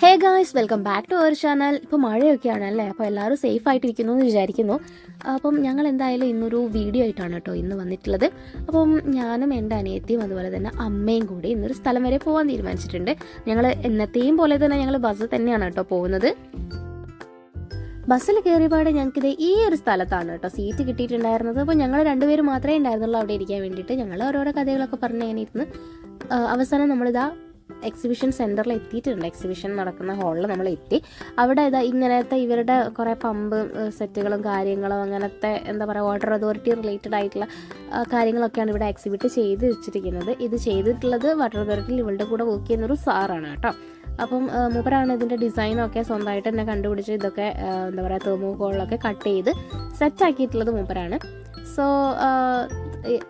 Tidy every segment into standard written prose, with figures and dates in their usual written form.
Hey guys, welcome back to our channel. ഇപ്പോൾ മഴയൊക്കെയാണല്ലേ, അപ്പോൾ എല്ലാവരും സേഫ് ആയിട്ടിരിക്കുന്നു എന്ന് വിചാരിക്കുന്നു. അപ്പം ഞങ്ങൾ എന്തായാലും ഇന്നൊരു വീഡിയോ ആയിട്ടാണ് കേട്ടോ ഇന്ന് വന്നിട്ടുള്ളത്. അപ്പം ഞാനും എൻ്റെ അനിയത്തിയും അതുപോലെ തന്നെ അമ്മയും കൂടി ഇന്നൊരു സ്ഥലം വരെ പോകാൻ തീരുമാനിച്ചിട്ടുണ്ട്. ഞങ്ങൾ എന്നത്തെയും പോലെ തന്നെ ഞങ്ങൾ ബസ്സിൽ തന്നെയാണ് കേട്ടോ പോകുന്നത്. ബസ്സിൽ കയറിയപാടെ ഞങ്ങൾക്കിത് ഈ ഒരു സ്ഥലത്താണ് കേട്ടോ സീറ്റ് കിട്ടിയിട്ടുണ്ടായിരുന്നത്. അപ്പോൾ ഞങ്ങൾ രണ്ടുപേരും മാത്രമേ ഉണ്ടായിരുന്നുള്ളൂ അവിടെ ഇരിക്കാൻ വേണ്ടിയിട്ട്. ഞങ്ങൾ ഓരോരോ കഥകളൊക്കെ പറഞ്ഞ് അങ്ങനെ ഇരുന്ന് അവസാനം നമ്മളിതാ എക്സിബിഷൻ സെൻറ്ററിൽ എത്തിയിട്ടുണ്ട്. എക്സിബിഷൻ നടക്കുന്ന ഹാളിൽ നമ്മൾ എത്തി. അവിടെ ഇങ്ങനത്തെ ഇവരുടെ കുറേ പമ്പ് സെറ്റുകളും കാര്യങ്ങളും അങ്ങനത്തെ എന്താ പറയുക വാട്ടർ അതോറിറ്റി റിലേറ്റഡ് ആയിട്ടുള്ള കാര്യങ്ങളൊക്കെയാണ് ഇവിടെ എക്സിബിറ്റ് ചെയ്ത് വെച്ചിരിക്കുന്നത്. ഇത് ചെയ്തിട്ടുള്ളത് വാട്ടർ അതോറിറ്റിയിൽ ഇവളുടെ കൂടെ വർക്ക് ചെയ്യുന്നൊരു സാറാണ് കേട്ടോ. അപ്പം മൂപ്പരാണ് ഇതിൻ്റെ ഡിസൈനൊക്കെ സ്വന്തമായിട്ട് തന്നെ കണ്ടുപിടിച്ച് ഇതൊക്കെ എന്താ പറയുക തെർമോക്കോളിലൊക്കെ കട്ട് ചെയ്ത് സെറ്റാക്കിയിട്ടുള്ളത് മൂപ്പരാണ്. സോ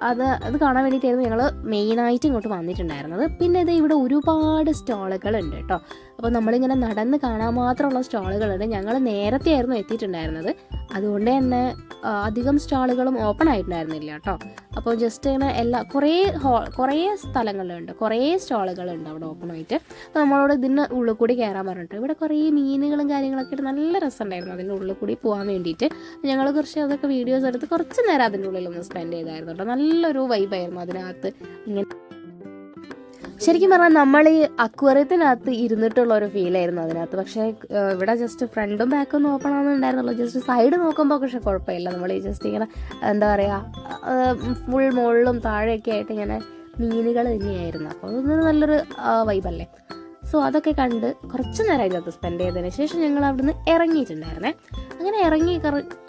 അത് കാണാൻ വേണ്ടിയിട്ടായിരുന്നു ഞങ്ങൾ മെയിനായിട്ട് ഇങ്ങോട്ട് വന്നിട്ടുണ്ടായിരുന്നത്. പിന്നെ ഇത് ഇവിടെ ഒരുപാട് സ്റ്റാളുകളുണ്ട് കേട്ടോ. അപ്പോൾ നമ്മളിങ്ങനെ നടന്ന് കാണാൻ മാത്രമുള്ള സ്റ്റാളുകളുണ്ട്. ഞങ്ങൾ നേരത്തെ ആയിരുന്നു എത്തിയിട്ടുണ്ടായിരുന്നത്, അതുകൊണ്ട് തന്നെ അധികം സ്റ്റാളുകളും ഓപ്പൺ ആയിട്ടുണ്ടായിരുന്നില്ല കേട്ടോ. അപ്പോൾ ജസ്റ്റ് ഇങ്ങനെ കുറേ സ്ഥലങ്ങളുണ്ട്, കുറേ സ്റ്റാളുകളുണ്ട് അവിടെ ഓപ്പൺ ആയിട്ട്. അപ്പോൾ നമ്മളോട് ഇതിൻ്റെ ഉള്ളിൽ കൂടി കയറാൻ പറഞ്ഞിട്ട് ഇവിടെ കുറേ മീനുകളും കാര്യങ്ങളൊക്കെ ആയിട്ട് നല്ല രസമുണ്ടായിരുന്നു അതിൻ്റെ ഉള്ളിൽ കൂടി പോകാൻ വേണ്ടിയിട്ട്. ഞങ്ങൾ കുറച്ച് അതൊക്കെ വീഡിയോസ് എടുത്ത് കുറച്ച് നേരം അതിൻ്റെ ഉള്ളിലൊന്ന് സ്പെൻഡ് ചെയ്തായിരുന്നു കേട്ടോ. നല്ലൊരു വൈബായിരുന്നു അതിനകത്ത്. ഇങ്ങനെ ശരിക്കും പറഞ്ഞാൽ നമ്മൾ ഈ അക്വേറിയത്തിനകത്ത് ഇരുന്നിട്ടുള്ള ഒരു ഫീലായിരുന്നു അതിനകത്ത്. പക്ഷേ ഇവിടെ ജസ്റ്റ് ഫ്രണ്ടും ബാക്കൊന്നും ഓപ്പൺ ആണെന്നുണ്ടായിരുന്നുള്ളൂ. ജസ്റ്റ് സൈഡ് നോക്കുമ്പോൾ പക്ഷേ കുഴപ്പമില്ല. നമ്മൾ ഈ ജസ്റ്റ് ഇങ്ങനെ എന്താ പറയുക ഫുൾ മുകളിലും താഴെയൊക്കെ ആയിട്ട് ഇങ്ങനെ മീനുകൾ തന്നെയായിരുന്നു. അപ്പോൾ അതൊന്നും നല്ലൊരു വൈബല്ലേ. സോ അതൊക്കെ കണ്ട് കുറച്ച് നേരം അതിനകത്ത് സ്പെൻഡ് ചെയ്തതിന് ശേഷം ഞങ്ങൾ അവിടുന്ന് ഇറങ്ങിയിട്ടുണ്ടായിരുന്നേ. അങ്ങനെ ഇറങ്ങി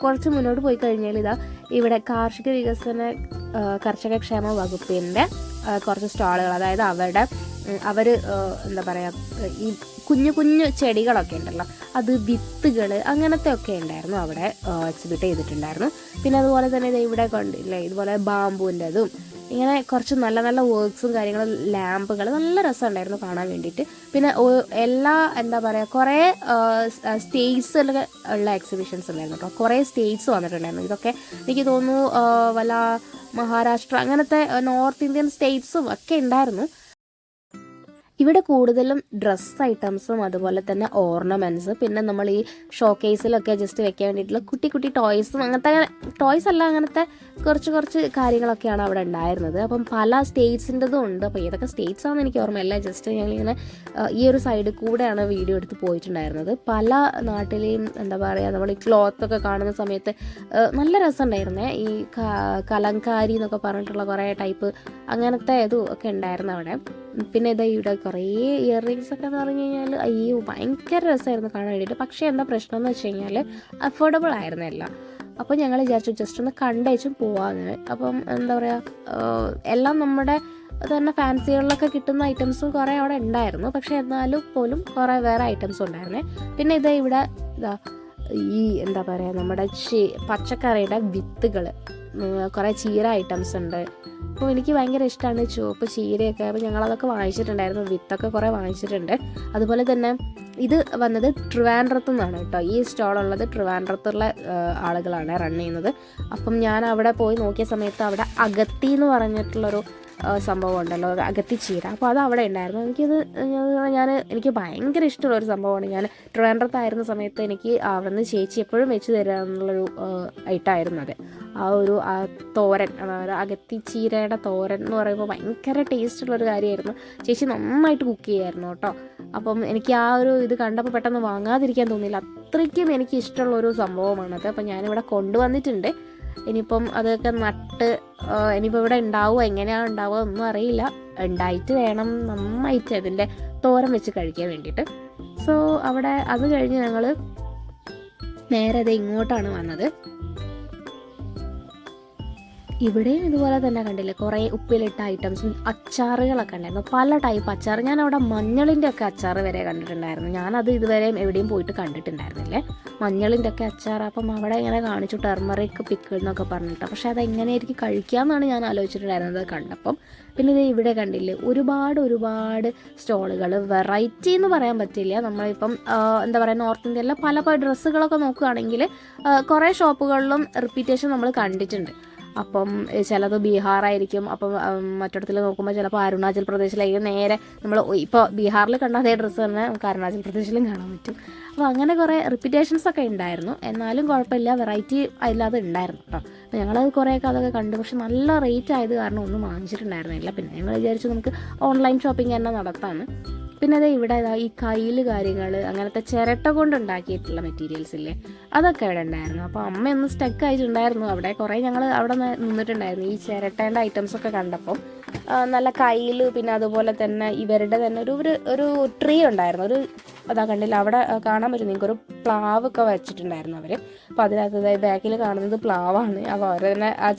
കുറച്ച് മുന്നോട്ട് പോയി കഴിഞ്ഞാൽ ഇവിടെ കാർഷിക വികസന കർഷകക്ഷേമ വകുപ്പിൻ്റെ കുറച്ച് സ്റ്റാളുകൾ, അതായത് അവർ എന്താ പറയുക ഈ കുഞ്ഞു കുഞ്ഞു ചെടികളൊക്കെ ഉണ്ടല്ലോ, അത് വിത്തുകൾ അങ്ങനത്തെ ഒക്കെ ഉണ്ടായിരുന്നു അവിടെ എക്സിബിറ്റ് ചെയ്തിട്ടുണ്ടായിരുന്നു. പിന്നെ അതുപോലെ തന്നെ ഇവിടെ കണ്ടില്ലേ ഇതുപോലെ ബാമ്പൂൻ്റെതും ഇങ്ങനെ കുറച്ച് നല്ല നല്ല വർക്ക്സും കാര്യങ്ങളും ലാമ്പുകൾ നല്ല രസമുണ്ടായിരുന്നു കാണാൻ വേണ്ടിയിട്ട്. പിന്നെ എല്ലാ എന്താ പറയുക കുറേ സ്റ്റേറ്റ്സിലൊക്കെ ഉള്ള എക്സിബിഷൻസ് ഉണ്ടായിരുന്നു കേട്ടോ. കുറേ സ്റ്റേറ്റ്സ് വന്നിട്ടുണ്ടായിരുന്നു. ഇതൊക്കെ എനിക്ക് തോന്നുന്നു വല്ല മഹാരാഷ്ട്ര അങ്ങനത്തെ നോർത്ത് ഇന്ത്യൻ സ്റ്റേറ്റ്സും ഒക്കെ ഉണ്ടായിരുന്നു. ഇവിടെ കൂടുതലും ഡ്രസ്സ് ഐറ്റംസും അതുപോലെ തന്നെ ഓർണമെൻറ്റ്സ്, പിന്നെ നമ്മൾ ഈ ഷോക്കേസിലൊക്കെ ജസ്റ്റ് വെക്കാൻ വേണ്ടിയിട്ടുള്ള കുട്ടി കുട്ടി ടോയ്സും അങ്ങനത്തെ ടോയ്സ് അല്ല അങ്ങനത്തെ കുറച്ച് കാര്യങ്ങളൊക്കെയാണ് അവിടെ ഉണ്ടായിരുന്നത്. അപ്പം പല സ്റ്റേറ്റ്സിൻ്റെതും ഉണ്ട്. അപ്പോൾ ഏതൊക്കെ സ്റ്റേറ്റ്സ് ആണെന്ന് എനിക്ക് ഓർമ്മയില്ല. ജസ്റ്റ് ഞങ്ങളിങ്ങനെ ഈ ഒരു സൈഡിൽ കൂടെയാണ് വീഡിയോ എടുത്ത് പോയിട്ടുണ്ടായിരുന്നത്. പല നാട്ടിലെയും എന്താ പറയുക നമ്മൾ ഈ ക്ലോത്തൊക്കെ കാണുന്ന സമയത്ത് നല്ല രസമുണ്ടായിരുന്നേ. ഈ കലങ്കാരി എന്നൊക്കെ പറഞ്ഞിട്ടുള്ള കുറേ ടൈപ്പ് അങ്ങനത്തെ ഇതും ഒക്കെ ഉണ്ടായിരുന്നു അവിടെ. പിന്നെ ഇവിടെ കുറേ ഇയർ റിങ്സ് ഒക്കെ എന്ന് പറഞ്ഞു കഴിഞ്ഞാൽ അയ്യോ ഭയങ്കര രസമായിരുന്നു കാണാൻ വേണ്ടിയിട്ട്. പക്ഷേ എന്താ പ്രശ്നം എന്ന് വെച്ച് കഴിഞ്ഞാൽ അഫോർഡബിൾ ആയിരുന്നില്ല. അപ്പോൾ ഞങ്ങൾ വിചാരിച്ചു ജസ്റ്റ് ഒന്ന് കണ്ടേച്ചും പോവാന്ന്. അപ്പം എന്താ പറയുക എല്ലാം നമ്മുടെ തന്നെ ഫാൻസികളിലൊക്കെ കിട്ടുന്ന ഐറ്റംസും കുറേ അവിടെ ഉണ്ടായിരുന്നു. പക്ഷേ എന്നാലും പോലും കുറേ വേറെ ഐറ്റംസും ഉണ്ടായിരുന്നേ. പിന്നെ ഇവിടെ ഈ എന്താ പറയുക നമ്മുടെ പച്ചക്കറിയുടെ വിത്തുകൾ, കുറേ ചീര ഐറ്റംസ് ഉണ്ട്. അപ്പോൾ എനിക്ക് ഭയങ്കര ഇഷ്ടമാണ് ചുവപ്പ് ചീരയൊക്കെ. അപ്പോൾ ഞങ്ങളതൊക്കെ വാങ്ങിച്ചിട്ടുണ്ടായിരുന്നു, വിത്തൊക്കെ കുറേ വാങ്ങിച്ചിട്ടുണ്ട്. അതുപോലെ തന്നെ ഇത് വന്നത് ട്രിവാൻഡ്രത്തു നിന്നാണ് കേട്ടോ. ഈ സ്റ്റോളുള്ളത് ട്രിവാൻഡ്രത്തുള്ള ആളുകളാണ് റൺ ചെയ്യുന്നത്. അപ്പം ഞാൻ അവിടെ പോയി നോക്കിയ സമയത്ത് അവിടെ അഗത്തി എന്ന് പറഞ്ഞിട്ടുള്ളൊരു സംഭവം ഉണ്ടല്ലോ, അഗത്തിച്ചീര. അപ്പോൾ അത് അവിടെ ഉണ്ടായിരുന്നു. എനിക്ക് ഭയങ്കര ഇഷ്ടമുള്ളൊരു സംഭവമാണ്. ഞാൻ ട്രിവാൻഡ്രത്തായിരുന്ന സമയത്ത് എനിക്ക് അവിടുന്ന് ചേച്ചി എപ്പോഴും വെച്ച് തരാനുള്ളൊരു ഐറ്റമായിരുന്നു അത്. ആ ഒരു തോരൻ, അതായത് അഗത്തിച്ചീരയുടെ തോരൻ എന്ന് പറയുമ്പോൾ ഭയങ്കര ടേസ്റ്റുള്ളൊരു കാര്യമായിരുന്നു. ചേച്ചി നന്നായിട്ട് കുക്ക് ചെയ്യുമായിരുന്നു കേട്ടോ. അപ്പം എനിക്ക് ആ ഒരു ഇത് കണ്ടപ്പോൾ പെട്ടെന്ന് വാങ്ങാതിരിക്കാൻ തോന്നിയില്ല. അത്രയ്ക്കും എനിക്ക് ഇഷ്ടമുള്ളൊരു സംഭവമാണത്. അപ്പം ഞാനിവിടെ കൊണ്ടുവന്നിട്ടുണ്ട്. ഇനിയിപ്പം അതൊക്കെ നട്ട് ഇനിയിപ്പോൾ ഇവിടെ ഉണ്ടാവുമോ എങ്ങനെയാണ് ഉണ്ടാവുക ഒന്നും അറിയില്ല. ഉണ്ടായിട്ട് വേണം നന്നായിട്ട് അതിൻ്റെ തോരൻ വെച്ച് കഴിക്കാൻ വേണ്ടിയിട്ട്. സോ അവിടെ അത് കഴിഞ്ഞ് ഞങ്ങൾ നേരെ ഇങ്ങോട്ടാണ് വന്നത്. ഇവിടെയും ഇതുപോലെ തന്നെ കണ്ടില്ലേ കുറേ ഉപ്പിലിട്ട ഐറ്റംസും അച്ചാറുകളൊക്കെ ഉണ്ടായിരുന്നു. പല ടൈപ്പ് അച്ചാർ. ഞാൻ അവിടെ മഞ്ഞളിൻ്റെ ഒക്കെ അച്ചാർ വരെ കണ്ടിട്ടുണ്ടായിരുന്നു. ഞാനത് ഇതുവരെയും എവിടെയും പോയിട്ട് കണ്ടിട്ടുണ്ടായിരുന്നില്ലേ മഞ്ഞളിൻ്റെ ഒക്കെ അച്ചാർ. അപ്പം അവിടെ ഇങ്ങനെ കാണിച്ചു ടെർമറിക് പിക്കിൾ എന്നൊക്കെ പറഞ്ഞിട്ട്. പക്ഷേ അതെങ്ങനെയായിരിക്കും കഴിക്കാമെന്നാണ് ഞാൻ ആലോചിച്ചിട്ടുണ്ടായിരുന്നത് കണ്ടപ്പം. പിന്നെ ഇവിടെ കണ്ടില്ലേ ഒരുപാട് സ്റ്റോളുകൾ. വെറൈറ്റി എന്ന് പറയാൻ പറ്റില്ല. നമ്മളിപ്പം എന്താ പറയുക നോർത്ത് ഇന്ത്യയിലെ പല ഡ്രസ്സുകളൊക്കെ നോക്കുകയാണെങ്കിൽ കുറേ ഷോപ്പുകളിലും റിപ്പീറ്റേഷൻ നമ്മൾ കണ്ടിട്ടുണ്ട്. അപ്പം ചിലത് ബീഹാറായിരിക്കും, അപ്പം മറ്റിടത്തിൽ നോക്കുമ്പോൾ ചിലപ്പോൾ അരുണാചൽ പ്രദേശിലായിരിക്കും. നേരെ നമ്മൾ ഇപ്പോൾ ബീഹാറിൽ കണ്ട അതേ ഡ്രസ്സ് തന്നെ നമുക്ക് അരുണാചൽ പ്രദേശിലും കാണാൻ പറ്റും. അപ്പോൾ അങ്ങനെ കുറേ റിപ്പീറ്റേഷൻസ് ഒക്കെ ഉണ്ടായിരുന്നു. എന്നാലും കുഴപ്പമില്ല, വെറൈറ്റി അതില്ലാതെ ഉണ്ടായിരുന്നു കേട്ടോ. അപ്പോൾ ഞങ്ങളത് കുറേയൊക്കെ അതൊക്കെ കണ്ടു. പക്ഷെ നല്ല റേറ്റ് ആയത് കാരണം ഒന്നും വാങ്ങിച്ചിട്ടുണ്ടായിരുന്നില്ല. പിന്നെ ഞങ്ങൾ വിചാരിച്ചു നമുക്ക് ഓൺലൈൻ ഷോപ്പിംഗ് തന്നെ നടത്താമെന്ന്. പിന്നെ അത് ഇവിടെ ഈ കയ്യിൽ കാര്യങ്ങൾ അങ്ങനത്തെ ചിരട്ട കൊണ്ട് ഉണ്ടാക്കിയിട്ടുള്ള മെറ്റീരിയൽസ് ഇല്ലേ, അതൊക്കെ ഇവിടെ ഉണ്ടായിരുന്നു. അപ്പോൾ അമ്മയൊന്ന് സ്റ്റക്ക് ആയിട്ടുണ്ടായിരുന്നു അവിടെ. കുറേ ഞങ്ങൾ അവിടെ നിന്നിട്ടുണ്ടായിരുന്നു ഈ ചിരട്ടേൻ്റെ ഐറ്റംസൊക്കെ കണ്ടപ്പോൾ. നല്ല കയ്യിൽ, പിന്നെ അതുപോലെ തന്നെ ഇവരുടെ തന്നെ ഒരു ട്രീ ഉണ്ടായിരുന്നു. അതാ കണ്ടില്ല, അവിടെ കാണാൻ പറ്റും നിങ്ങൾക്ക്, ഒരു പ്ലാവൊക്കെ വെച്ചിട്ടുണ്ടായിരുന്നു അവർ. അപ്പോൾ അതിനകത്ത് ബാക്കിൽ കാണുന്നത് പ്ലാവാണ്. അപ്പോൾ അവർ തന്നെ ആ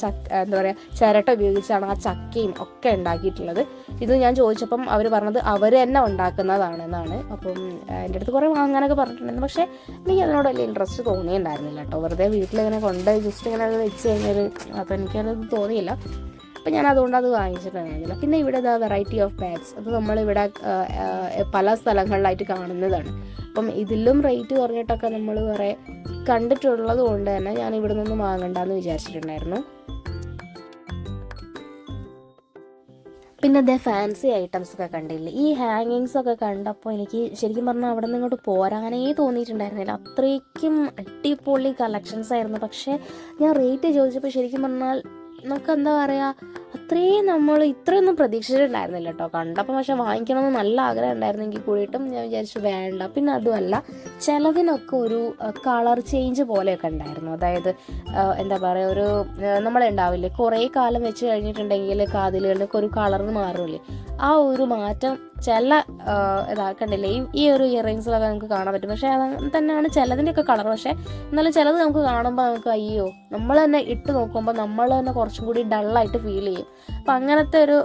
എന്താ പറയുക, ചിരട്ട ഉപയോഗിച്ചാണ് ആ ചക്കയും ഒക്കെ ഉണ്ടാക്കിയിട്ടുള്ളത്. ഇത് ഞാൻ ചോദിച്ചപ്പം അവർ പറഞ്ഞത് അവർ തന്നെ ഉണ്ടാക്കുന്നതാണെന്നാണ്. അപ്പം എൻ്റെ അടുത്ത് കുറേ വാങ്ങാനൊക്കെ പറഞ്ഞിട്ടുണ്ടായിരുന്നു. പക്ഷേ എനിക്ക് അതിനോട് വലിയ ഇൻട്രസ്റ്റ് തോന്നിയിട്ടുണ്ടായിരുന്നില്ല കേട്ടോ. വെറുതെ വീട്ടിലിങ്ങനെ കൊണ്ട് ജസ്റ്റ് ഇങ്ങനെ അത് വെച്ച് കഴിഞ്ഞൊരു, അപ്പോൾ എനിക്കത് തോന്നിയില്ല. അപ്പം ഞാൻ അതുകൊണ്ട് അത് വാങ്ങിച്ചിട്ടുണ്ടായിരുന്നില്ല. പിന്നെ ഇവിടെ വെറൈറ്റി ഓഫ് ബാഗ്സ്, അത് നമ്മളിവിടെ പല സ്ഥലങ്ങളിലായിട്ട് കാണുന്നതാണ്. അപ്പം ഇതിലും റേറ്റ് കുറഞ്ഞിട്ടൊക്കെ നമ്മൾ കുറേ കണ്ടിട്ടുള്ളത് കൊണ്ട് തന്നെ ഞാൻ ഇവിടെ നിന്നും വാങ്ങണ്ടെന്ന് വിചാരിച്ചിട്ടുണ്ടായിരുന്നു. പിന്നെ അതേ ഫാൻസി ഐറ്റംസ് ഒക്കെ കണ്ടില്ലേ, ഈ ഹാങ്ങിങ്സ് ഒക്കെ കണ്ടപ്പോൾ എനിക്ക് ശരിക്കും പറഞ്ഞാൽ അവിടെ നിന്ന് ഇങ്ങോട്ട് പോരാനേ തോന്നിയിട്ടുണ്ടായിരുന്നില്ല. അത്രയ്ക്കും അടിപൊളി കളക്ഷൻസ് ആയിരുന്നു. പക്ഷേ ഞാൻ റേറ്റ് ചോദിച്ചപ്പോൾ ശരിക്കും പറഞ്ഞാൽ നമുക്ക് എന്താ പറയുക, അത്രയും നമ്മൾ ഇത്രയൊന്നും പ്രതീക്ഷിച്ചിട്ടുണ്ടായിരുന്നില്ല കേട്ടോ കണ്ടപ്പോൾ. പക്ഷേ വാങ്ങിക്കണമെന്ന് നല്ല ആഗ്രഹം ഉണ്ടായിരുന്നെങ്കിൽ കൂടിയിട്ടും ഞാൻ വിചാരിച്ചു വേണ്ട. പിന്നെ അതുമല്ല, ചിലതിനൊക്കെ ഒരു കളർ ചേഞ്ച് പോലെയൊക്കെ ഉണ്ടായിരുന്നു. അതായത് എന്താ പറയുക, ഒരു നമ്മളുണ്ടാവില്ലേ കുറേ കാലം വെച്ച് കഴിഞ്ഞിട്ടുണ്ടെങ്കിൽ കാതിലുകളിലൊക്കെ ഒരു കളറിന് മാറില്ലേ, ആ ഒരു മാറ്റം ചില കണ്ടില്ലേ ഈ ഒരു ഇയറിങ്സിലൊക്കെ നമുക്ക് കാണാൻ പറ്റും. പക്ഷേ അത് തന്നെയാണ് ചിലതിൻ്റെയൊക്കെ കളർ. പക്ഷേ എന്നാലും ചിലത് നമുക്ക് കാണുമ്പോൾ നമുക്ക് അയ്യോ, നമ്മൾ തന്നെ ഇട്ട് നോക്കുമ്പോൾ നമ്മൾ തന്നെ കുറച്ചും കൂടി ഡള്ളായിട്ട് ഫീൽ ചെയ്യും. അപ്പം അങ്ങനത്തെ ഒരു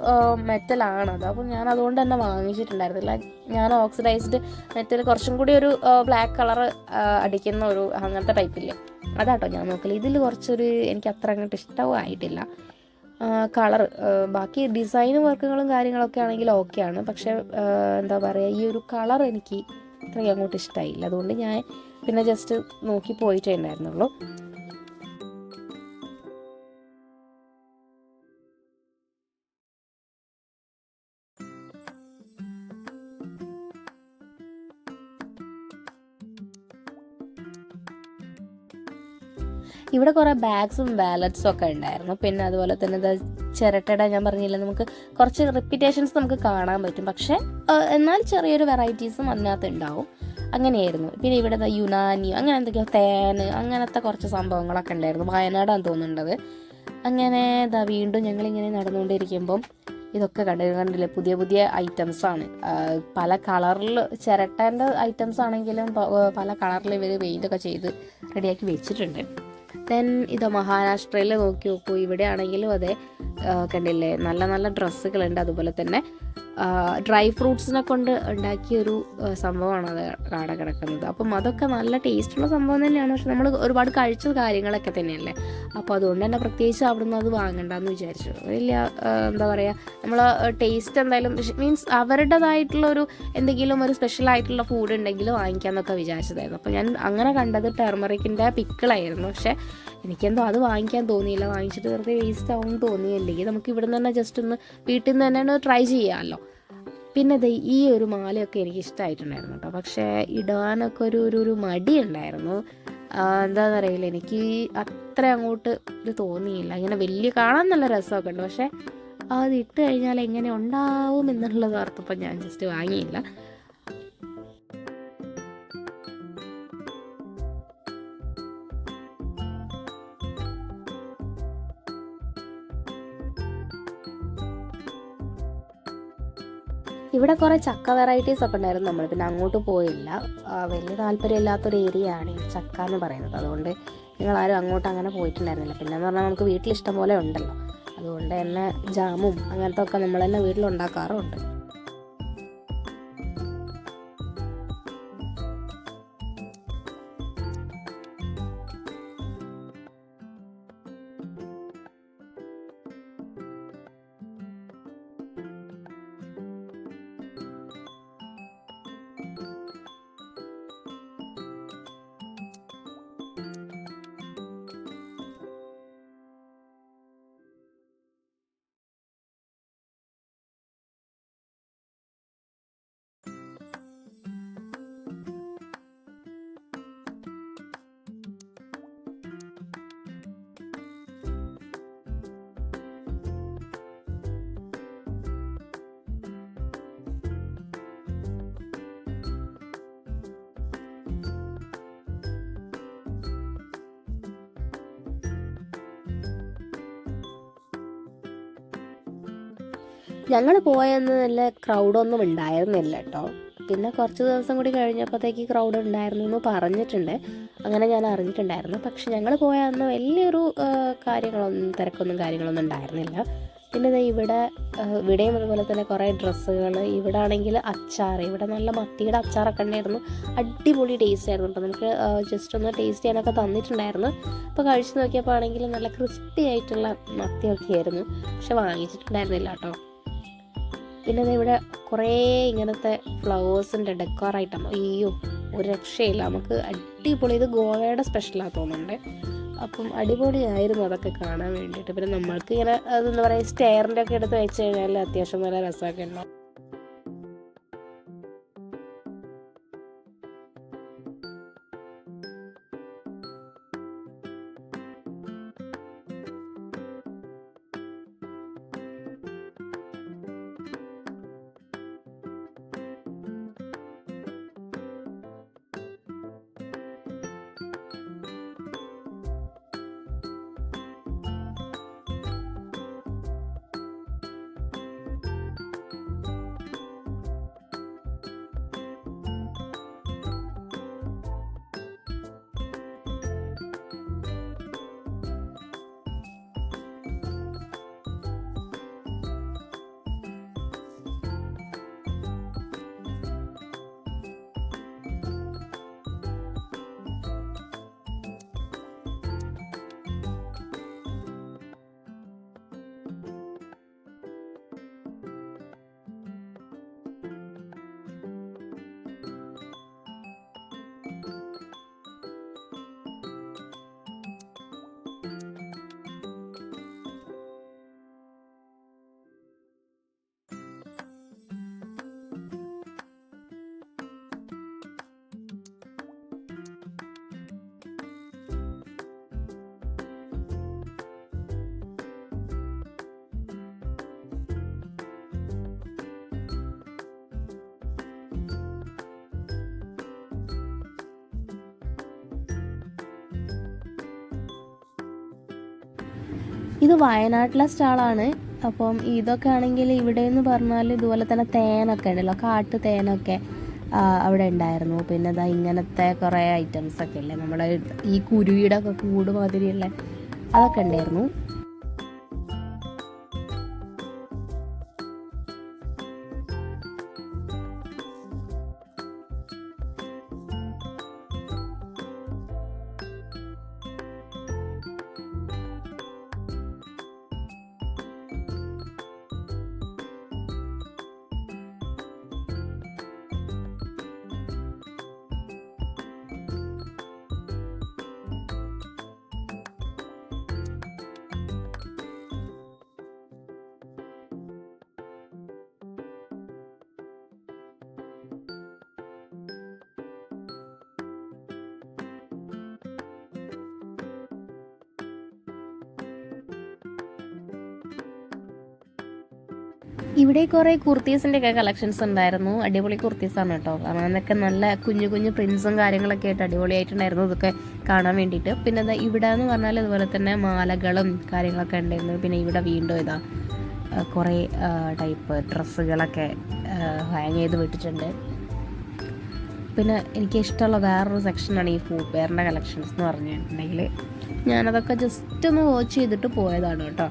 മെറ്റലാണത്. അപ്പം ഞാൻ അതുകൊണ്ട് തന്നെ വാങ്ങിച്ചിട്ടുണ്ടായിരുന്നില്ല. ഞാൻ ഓക്സിഡൈസ്ഡ് മെറ്റൽ കുറച്ചും കൂടി ഒരു ബ്ലാക്ക് കളർ അടിക്കുന്ന ഒരു അങ്ങനത്തെ ടൈപ്പില്ലേ, അതാട്ടോ ഞാൻ നോക്കില്ല. ഇതിൽ കുറച്ചൊരു എനിക്ക് അത്ര അങ്ങോട്ട് ഇഷ്ടമായിട്ടില്ല കളർ. ബാക്കി ഡിസൈനും വർക്കുകളും കാര്യങ്ങളൊക്കെ ആണെങ്കിൽ ഓക്കെയാണ്. പക്ഷേ എന്താ പറയുക, ഈ ഒരു കളർ എനിക്ക് അത്രയും അങ്ങോട്ട് ഇഷ്ടമായില്ല. അതുകൊണ്ട് ഞാൻ പിന്നെ ജസ്റ്റ് നോക്കി പോയിട്ടേ ഉണ്ടായിരുന്നുള്ളൂ. ഇവിടെ കുറേ ബാഗ്സും വാലറ്റ്സും ഒക്കെ ഉണ്ടായിരുന്നു. പിന്നെ അതുപോലെ തന്നെ ചിരട്ടയുടെ ഞാൻ പറഞ്ഞില്ല, നമുക്ക് കുറച്ച് റിപ്പീറ്റേഷൻസ് നമുക്ക് കാണാൻ പറ്റും. പക്ഷേ എന്നാൽ ചെറിയൊരു വെറൈറ്റീസും അതിനകത്ത് ഉണ്ടാവും. അങ്ങനെയായിരുന്നു. പിന്നെ ഇവിടെ യുനാനി അങ്ങനെ എന്തൊക്കെയോ തേന് അങ്ങനത്തെ കുറച്ച് സംഭവങ്ങളൊക്കെ ഉണ്ടായിരുന്നു. വയനാടാന്ന് തോന്നുന്നുണ്ടത്. അങ്ങനെ വീണ്ടും ഞങ്ങളിങ്ങനെ നടന്നുകൊണ്ടിരിക്കുമ്പം ഇതൊക്കെ കണ്ടില്ലേ, പുതിയ പുതിയ ഐറ്റംസാണ്. പല കളറിൽ ചിരട്ടേൻ്റെ ഐറ്റംസ് ആണെങ്കിലും പല കളറിൽ ഇവർ പെയിൻ്റൊക്കെ ചെയ്ത് റെഡിയാക്കി വെച്ചിട്ടുണ്ട്. ദെൻ മഹാരാഷ്ട്രയിൽ നോക്കി നോക്കൂ, ഇവിടെ ആണെങ്കിലും അതെ കണ്ടില്ലേ, നല്ല നല്ല ഡ്രസ്സുകളുണ്ട്. അതുപോലെ തന്നെ ഡ്രൈ ഫ്രൂട്ട്സിനെ കൊണ്ട് ഉണ്ടാക്കിയൊരു സംഭവമാണ് അത് കാണാൻ കിടക്കുന്നത്. അപ്പം അതൊക്കെ നല്ല ടേസ്റ്റുള്ള സംഭവം തന്നെയാണ്. പക്ഷെ നമ്മൾ ഒരുപാട് കഴിച്ച കാര്യങ്ങളൊക്കെ തന്നെയല്ലേ, അപ്പോൾ അതുകൊണ്ട് തന്നെ പ്രത്യേകിച്ച് അവിടുന്ന് അത് വാങ്ങണ്ടെന്ന് വിചാരിച്ചു. വലിയ എന്താ പറയുക, നമ്മൾ ടേസ്റ്റ് എന്തായാലും മീൻസ് അവരുടേതായിട്ടുള്ള ഒരു എന്തെങ്കിലും ഒരു സ്പെഷ്യലായിട്ടുള്ള ഫുഡ് ഉണ്ടെങ്കിൽ വാങ്ങിക്കാമെന്നൊക്കെ വിചാരിച്ചതായിരുന്നു. അപ്പോൾ ഞാൻ അങ്ങനെ കണ്ടത് ടെർമറിക്കിൻ്റെ പിക്കിളായിരുന്നു. പക്ഷേ എനിക്കെന്തോ അത് വാങ്ങിക്കാൻ തോന്നിയില്ല. വാങ്ങിച്ചിട്ട് വെറുതെ വേസ്റ്റ് ആവും തോന്നിയില്ലെങ്കിൽ നമുക്ക് ഇവിടെ നിന്ന് തന്നെ ജസ്റ്റ് ഒന്ന് വീട്ടിൽ നിന്ന് തന്നെ ട്രൈ ചെയ്യാമല്ലോ. പിന്നെ ഈ ഒരു മാലയൊക്കെ എനിക്ക് ഇഷ്ടമായിട്ടുണ്ടായിരുന്നു കേട്ടോ. പക്ഷേ ഇടാനൊക്കെ ഒരു മടി ഉണ്ടായിരുന്നു. എന്താണെന്ന് അറിയില്ല, എനിക്ക് അത്ര അങ്ങോട്ട് ഇത് തോന്നിയില്ല. ഇങ്ങനെ വലിയ കാണാൻ നല്ല രസമൊക്കെ ഉണ്ട്, പക്ഷേ അത് ഇട്ട് കഴിഞ്ഞാൽ എങ്ങനെ ഉണ്ടാവും എന്നുള്ളത് ഓർത്തപ്പോൾ ഞാൻ ജസ്റ്റ് വാങ്ങിയില്ല. ഇവിടെ കുറേ ചക്ക വെറൈറ്റീസ് ഒക്കെ ഉണ്ടായിരുന്നു. നമ്മൾ പിന്നെ അങ്ങോട്ട് പോയില്ല. വലിയ താല്പര്യമില്ലാത്തൊരു ഏരിയ ആണ് ഈ ചക്ക എന്ന് പറയുന്നത്. അതുകൊണ്ട് നിങ്ങളാരും അങ്ങോട്ട് അങ്ങനെ പോയിട്ടുണ്ടായിരുന്നില്ല. പിന്നെയെന്ന് പറഞ്ഞാൽ നമുക്ക് വീട്ടിലിഷ്ടം പോലെ ഉണ്ടല്ലോ, അതുകൊണ്ട് തന്നെ ജാമും അങ്ങനത്തെ ഒക്കെ നമ്മൾ തന്നെ വീട്ടിലുണ്ടാക്കാറുണ്ട്. ഞങ്ങൾ പോയെന്ന് നല്ല ക്രൗഡൊന്നും ഉണ്ടായിരുന്നില്ല കേട്ടോ. പിന്നെ കുറച്ച് ദിവസം കൂടി കഴിഞ്ഞപ്പോഴത്തേക്ക് ക്രൗഡ് ഉണ്ടായിരുന്നു എന്ന് പറഞ്ഞിട്ടുണ്ട്, അങ്ങനെ ഞാൻ അറിഞ്ഞിട്ടുണ്ടായിരുന്നു. പക്ഷെ ഞങ്ങൾ പോയ അന്ന് വലിയൊരു കാര്യങ്ങളൊന്നും ഉണ്ടായിരുന്നില്ല. പിന്നെ ദേ ഇവിടെയും അതുപോലെ തന്നെ കുറേ ഡ്രസ്സുകൾ, ഇവിടെ ആണെങ്കിൽ അച്ചാർ, ഇവിടെ നല്ല മത്തിയുടെ അച്ചാറൊക്കെ ഉണ്ടായിരുന്നു. അടിപൊളി ടേസ്റ്റ് ആയിരുന്നു കേട്ടോ. നമുക്ക് ജസ്റ്റ് ഒന്ന് ടേസ്റ്റ് ചെയ്യാനൊക്കെ തന്നിട്ടുണ്ടായിരുന്നു. അപ്പോൾ കഴിച്ച് നോക്കിയപ്പോൾ ആണെങ്കിൽ നല്ല ക്രിസ്പി ആയിട്ടുള്ള മത്തിയൊക്കെ ആയിരുന്നു. പക്ഷെ വാങ്ങിച്ചിട്ടുണ്ടായിരുന്നില്ല കേട്ടോ. പിന്നെ ഇവിടെ കുറേ ഇങ്ങനത്തെ ഫ്ലവേഴ്സിൻ്റെ ഡെക്കോർ ഐറ്റം, അയ്യോ ഒരു രക്ഷയില്ല, നമുക്ക് അടിപൊളി. ഇത് ഗോവയുടെ സ്പെഷ്യലാണെന്ന് തോന്നുന്നുണ്ട്. അപ്പം അടിപൊളിയായിരുന്നു അതൊക്കെ കാണാൻ വേണ്ടിയിട്ട്. പിന്നെ നമ്മൾക്ക് ഇങ്ങനെ അതെന്താ പറയുക, സ്റ്റെയറിൻ്റെ ഒക്കെ എടുത്ത് വെച്ച് കഴിഞ്ഞാൽ അത്യാവശ്യം നല്ല രസമൊക്കെ ഉണ്ടാവും. ഇത് വയനാട്ടിലെ സ്റ്റാളാണ്. അപ്പം ഇതൊക്കെ ആണെങ്കിൽ ഇവിടെ എന്ന് പറഞ്ഞാൽ ഇതുപോലെ തന്നെ തേനൊക്കെ ഉണ്ടല്ലോ, കാട്ടു തേനൊക്കെ അവിടെ ഉണ്ടായിരുന്നു. പിന്നെ ഇതാ ഇങ്ങനത്തെ കുറേ ഐറ്റംസൊക്കെ ഇല്ലേ, നമ്മുടെ ഈ കുരുവിയുടെ ഒക്കെ കൂട് മാതിരിയുള്ള അതൊക്കെ ഉണ്ടായിരുന്നു. ഇവിടെ കുറേ കുർത്തീസിൻ്റെ ഒക്കെ കളക്ഷൻസ് ഉണ്ടായിരുന്നു. അടിപൊളി കുർത്തീസാണ് കേട്ടോ. കാരണം അതൊക്കെ നല്ല കുഞ്ഞു കുഞ്ഞു പ്രിൻസും കാര്യങ്ങളൊക്കെ ആയിട്ട് അടിപൊളിയായിട്ടുണ്ടായിരുന്നു ഇതൊക്കെ കാണാൻ വേണ്ടിയിട്ട്. പിന്നെ എന്താ ഇവിടെ എന്ന് പറഞ്ഞാൽ അതുപോലെ തന്നെ മാലകളും കാര്യങ്ങളൊക്കെ ഉണ്ടായിരുന്നു. പിന്നെ ഇവിടെ വീണ്ടും ഇതാ കുറേ ടൈപ്പ് ഡ്രസ്സുകളൊക്കെ ഹാങ് ചെയ്ത് വിട്ടിട്ടുണ്ട്. പിന്നെ എനിക്ക് ഇഷ്ടമുള്ള വേറൊരു സെക്ഷനാണ് ഈ ഫുഡ് വെയറിൻ്റെ കളക്ഷൻസ് എന്ന് പറഞ്ഞിട്ടുണ്ടെങ്കിൽ. ഞാനതൊക്കെ ജസ്റ്റ് ഒന്ന് വാച്ച് ചെയ്തിട്ട് പോയതാണ് കേട്ടോ.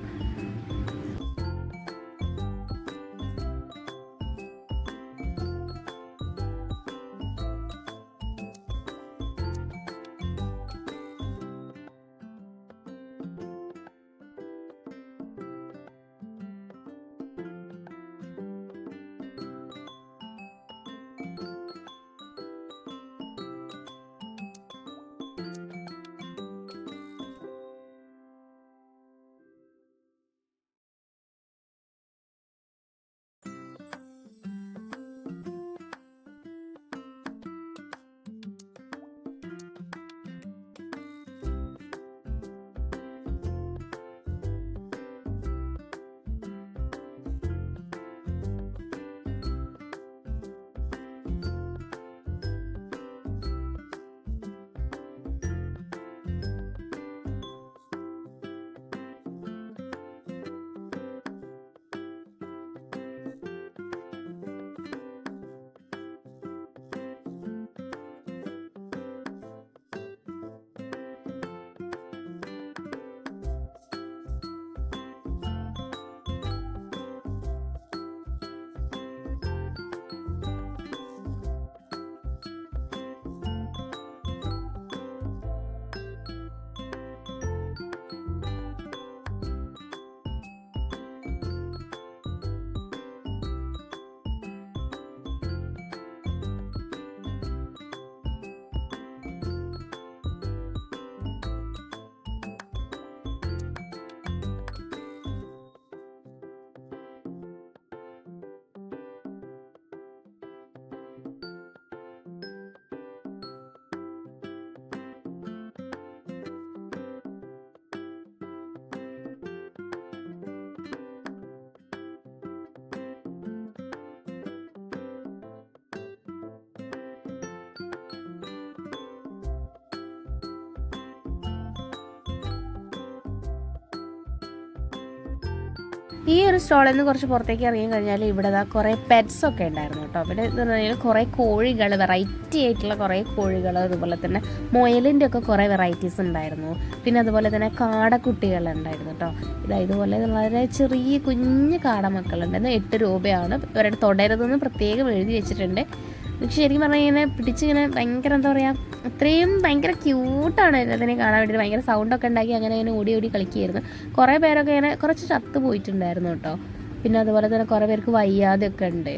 ഈ ഒരു സ്റ്റോളിൽ നിന്ന് കുറച്ച് പുറത്തേക്ക് ഇറങ്ങി കഴിഞ്ഞാൽ ഇവിടെ കുറേ പെറ്റ്സൊക്കെ ഉണ്ടായിരുന്നു കേട്ടോ. പിന്നെ എന്ന് പറഞ്ഞാൽ കുറേ കോഴികൾ, വെറൈറ്റി ആയിട്ടുള്ള കുറേ കോഴികൾ, അതുപോലെ തന്നെ മുയലിൻ്റെ ഒക്കെ കുറേ വെറൈറ്റീസ് ഉണ്ടായിരുന്നു. പിന്നെ അതുപോലെ തന്നെ കാടക്കുട്ടികളുണ്ടായിരുന്നു കേട്ടോ. ഇതുപോലെ വളരെ ചെറിയ കുഞ്ഞ് കാടമക്കളുണ്ടായിരുന്നു. 8 രൂപയാണ്. ഇവരുടെ തുടരുതെന്ന് പ്രത്യേകം എഴുതി വെച്ചിട്ടുണ്ട്. പക്ഷെ ശരിക്കും പറഞ്ഞാൽ ഇങ്ങനെ പിടിച്ചിങ്ങനെ ഭയങ്കര എന്താ പറയുക, അത്രയും ഭയങ്കര ക്യൂട്ടാണ് അതിനെ കാണാൻ വേണ്ടിയിട്ട്. ഭയങ്കര സൗണ്ടൊക്കെ ഉണ്ടാക്കി അങ്ങനെ ഓടി ഓടി കളിക്കുകയായിരുന്നു. കുറേ പേരൊക്കെ ഇങ്ങനെ കുറച്ച് ചത്തു പോയിട്ടുണ്ടായിരുന്നു കേട്ടോ. പിന്നെ അതുപോലെ തന്നെ കുറേ പേർക്ക് വയ്യാതെയൊക്കെ ഉണ്ട്.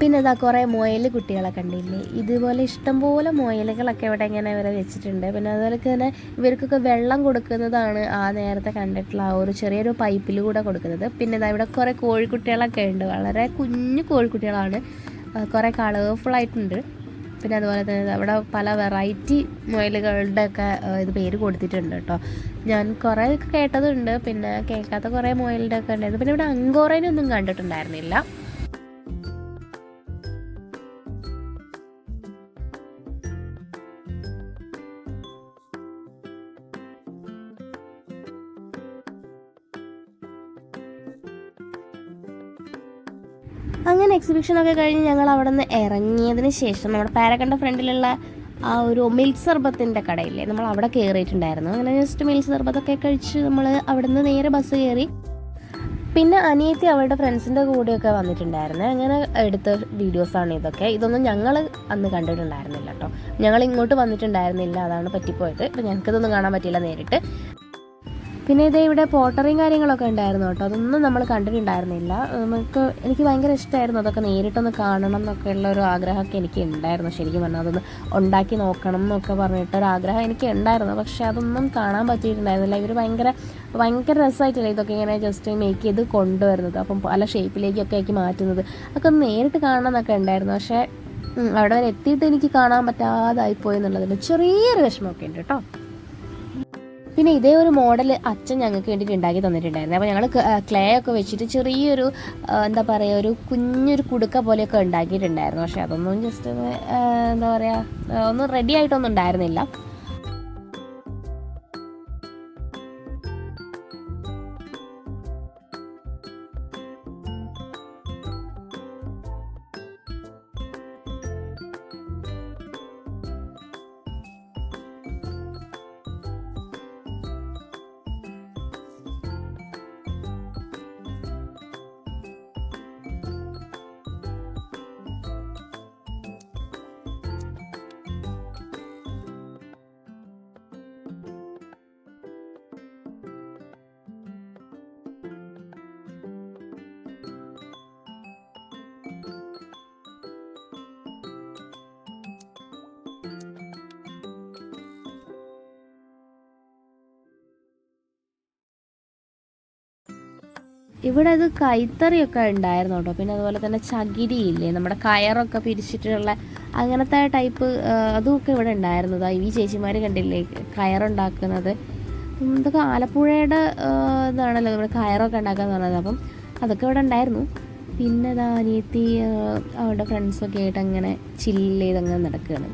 പിന്നെ കുറേ മുയൽ കുട്ടികളൊക്കെ കണ്ടില്ലേ. ഇതുപോലെ ഇഷ്ടംപോലെ മുയലുകളൊക്കെ ഇവിടെ ഇങ്ങനെ ഇവരെ വെച്ചിട്ടുണ്ട്. പിന്നെ അതുപോലെ തന്നെ ഇവർക്കൊക്കെ വെള്ളം കൊടുക്കുന്നതാണ് ആ നേരത്തെ കണ്ടിട്ടുള്ള ആ ഒരു ചെറിയൊരു പൈപ്പിൽ കൂടെ കൊടുക്കുന്നത്. പിന്നെ ഇവിടെ കുറേ കോഴിക്കുട്ടികളൊക്കെ ഉണ്ട്. വളരെ കുഞ്ഞു കോഴിക്കുട്ടികളാണ്, കുറേ കളർഫുള്ളായിട്ടുണ്ട്. പിന്നെ അതുപോലെ തന്നെ അവിടെ പല വെറൈറ്റി മുയലുകളുടെ ഒക്കെ ഇത് പേര് കൊടുത്തിട്ടുണ്ട് കേട്ടോ. ഞാൻ കുറേ കേട്ടതുണ്ട്, പിന്നെ കേൾക്കാത്ത കുറേ മുയലിൻ്റെ ഒക്കെ ഉണ്ടായിരുന്നു. പിന്നെ ഇവിടെ അങ്കോറേനൊന്നും കണ്ടിട്ടുണ്ടായിരുന്നില്ല. അങ്ങനെ എക്സിബിഷനൊക്കെ കഴിഞ്ഞ് ഞങ്ങൾ അവിടെ നിന്ന് ഇറങ്ങിയതിന് ശേഷം നമ്മുടെ പാരഗണിൻ്റെ ഫ്രണ്ടിലുള്ള ആ ഒരു മിൽക്ക് സർബത്തിൻ്റെ കടയില്ലേ, നമ്മൾ അവിടെ കയറിയിട്ടുണ്ടായിരുന്നു. അങ്ങനെ ജസ്റ്റ് മിൽക്ക് സർബത്തൊക്കെ കഴിച്ച് നമ്മൾ അവിടെ നിന്ന് നേരെ ബസ് കയറി. പിന്നെ അനിയത്തി അവളുടെ ഫ്രണ്ട്സിൻ്റെ കൂടെയൊക്കെ വന്നിട്ടുണ്ടായിരുന്നു. അങ്ങനെ എടുത്ത വീഡിയോസാണ് ഇതൊന്നും ഞങ്ങൾ അന്ന് കണ്ടിട്ടുണ്ടായിരുന്നില്ല കേട്ടോ. ഞങ്ങൾ ഇങ്ങോട്ട് വന്നിട്ടുണ്ടായിരുന്നില്ല, അതാണ് പറ്റിപ്പോയത്. ഇപ്പം ഞങ്ങൾക്കിതൊന്നും കാണാൻ പറ്റിയില്ല നേരിട്ട്. പിന്നെ ഇവിടെ പോട്ടറിയും കാര്യങ്ങളൊക്കെ ഉണ്ടായിരുന്നു കേട്ടോ. അതൊന്നും നമ്മൾ കണ്ടിട്ടുണ്ടായിരുന്നില്ല. എനിക്ക് ഭയങ്കര ഇഷ്ടമായിരുന്നു അതൊക്കെ നേരിട്ടൊന്ന് കാണണം എന്നൊക്കെ ഉള്ള ഒരു ആഗ്രഹമൊക്കെ എനിക്ക് ഉണ്ടായിരുന്നു. ശരിക്കും പറഞ്ഞാൽ അതൊന്ന് ഉണ്ടാക്കി നോക്കണം എന്നൊക്കെ പറഞ്ഞിട്ടൊരാഗ്രഹം എനിക്ക് ഉണ്ടായിരുന്നു. പക്ഷെ അതൊന്നും കാണാൻ പറ്റിയിട്ടുണ്ടായിരുന്നില്ല. ഇവർ ഭയങ്കര രസമായിട്ടില്ല ഇതൊക്കെ ഇങ്ങനെ ജസ്റ്റ് മേക്ക് ചെയ്ത് കൊണ്ടുവരുന്നത്. അപ്പം പല ഷേപ്പിലേക്കൊക്കെ ആക്കി മാറ്റുന്നത് ഒക്കെ ഒന്ന് നേരിട്ട് കാണണം എന്നൊക്കെ ഉണ്ടായിരുന്നു. പക്ഷേ അവിടെ വരെ എത്തിയിട്ട് എനിക്ക് കാണാൻ പറ്റാതായിപ്പോയി എന്നുള്ളതിൽ ചെറിയൊരു വിഷമമൊക്കെ ഉണ്ട് കേട്ടോ. പിന്നെ ഇതേ ഒരു മോഡൽ അച്ഛൻ ഞങ്ങൾക്ക് വേണ്ടിയിട്ട് ഉണ്ടാക്കി തന്നിട്ടുണ്ടായിരുന്നു. അപ്പോൾ ഞങ്ങൾ ക്ലേ ഒക്കെ വെച്ചിട്ട് ചെറിയൊരു എന്താ പറയുക, ഒരു കുഞ്ഞൊരു കുടുക്ക പോലെയൊക്കെ ഉണ്ടാക്കിയിട്ടുണ്ടായിരുന്നു. പക്ഷേ അതൊന്നും ജസ്റ്റ് എന്താ പറയുക, ഒന്നും റെഡി ആയിട്ടൊന്നും ഉണ്ടായിരുന്നില്ല. ഇവിടെ അത് കൈത്തറിയൊക്കെ ഉണ്ടായിരുന്നു കേട്ടോ. പിന്നെ അതുപോലെ തന്നെ ചകിരിയില്ലേ, നമ്മുടെ കയറൊക്കെ പിരിച്ചിട്ടുള്ള അങ്ങനത്തെ ടൈപ്പ് അതുമൊക്കെ ഇവിടെ ഉണ്ടായിരുന്നത്. ഈ ചേച്ചിമാർ കണ്ടില്ലേ കയറുണ്ടാക്കുന്നത്. ഇതൊക്കെ ആലപ്പുഴയുടെ ഇതാണല്ലോ നമ്മുടെ കയറൊക്കെ ഉണ്ടാക്കാന്ന് പറഞ്ഞത്. അപ്പം അതൊക്കെ ഇവിടെ ഉണ്ടായിരുന്നു. പിന്നെ അനിയത്തി അവരുടെ ഫ്രണ്ട്സൊക്കെ ആയിട്ട് അങ്ങനെ ചില്ല് ചെയ്തങ്ങനെ നടക്കുകയാണ്.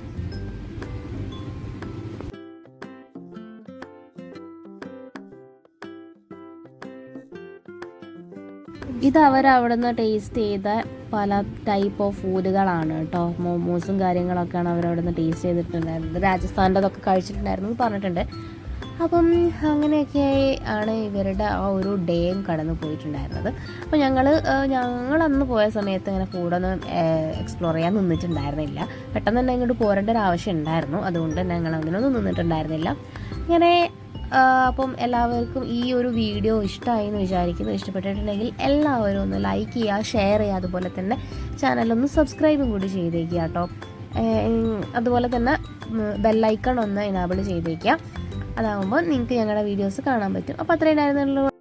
ഇത് അവിടെ നിന്ന് ടേസ്റ്റ് ചെയ്ത പല ടൈപ്പ് ഓഫ് ഫുഡുകളാണ് കേട്ടോ. മോമോസും കാര്യങ്ങളൊക്കെയാണ് അവരവിടെ നിന്ന് ടേസ്റ്റ് ചെയ്തിട്ടുണ്ടായിരുന്നത്. രാജസ്ഥാൻ്റെ അതൊക്കെ കഴിച്ചിട്ടുണ്ടായിരുന്നു പറഞ്ഞിട്ടുണ്ട്. അപ്പം അങ്ങനെയൊക്കെ ആണ് ഇവരുടെ ആ ഒരു ഡേയും കടന്നു പോയിട്ടുണ്ടായിരുന്നത്. അപ്പോൾ ഞങ്ങളന്ന് പോയ സമയത്ത് ഇങ്ങനെ ഫുഡൊന്നും എക്സ്പ്ലോർ ചെയ്യാൻ നിന്നിട്ടുണ്ടായിരുന്നില്ല. പെട്ടെന്ന് തന്നെ ഇങ്ങോട്ട് പോരേണ്ട ഒരു ആവശ്യം ഉണ്ടായിരുന്നു. അതുകൊണ്ട് ഞങ്ങൾ അതിനൊന്നും നിന്നിട്ടുണ്ടായിരുന്നില്ല. ഇങ്ങനെ അപ്പം എല്ലാവർക്കും ഈ ഒരു വീഡിയോ ഇഷ്ടമായി എന്ന് വിചാരിക്കുന്നു. ഇഷ്ടപ്പെട്ടിട്ടുണ്ടെങ്കിൽ എല്ലാവരും ഒന്ന് ലൈക്ക് ചെയ്യുക, ഷെയർ ചെയ്യുക, അതുപോലെ തന്നെ ചാനലൊന്ന് സബ്സ്ക്രൈബും കൂടി ചെയ്തേക്കുക കേട്ടോ. അതുപോലെ തന്നെ ബെല്ലൈക്കൺ ഒന്ന് എനാബിൾ ചെയ്തേക്കുക. അതാകുമ്പോൾ നിങ്ങൾക്ക് ഞങ്ങളുടെ വീഡിയോസ് കാണാൻ പറ്റും. അപ്പോൾ അത്രയും ഉണ്ടായിരുന്നുള്ളൂ.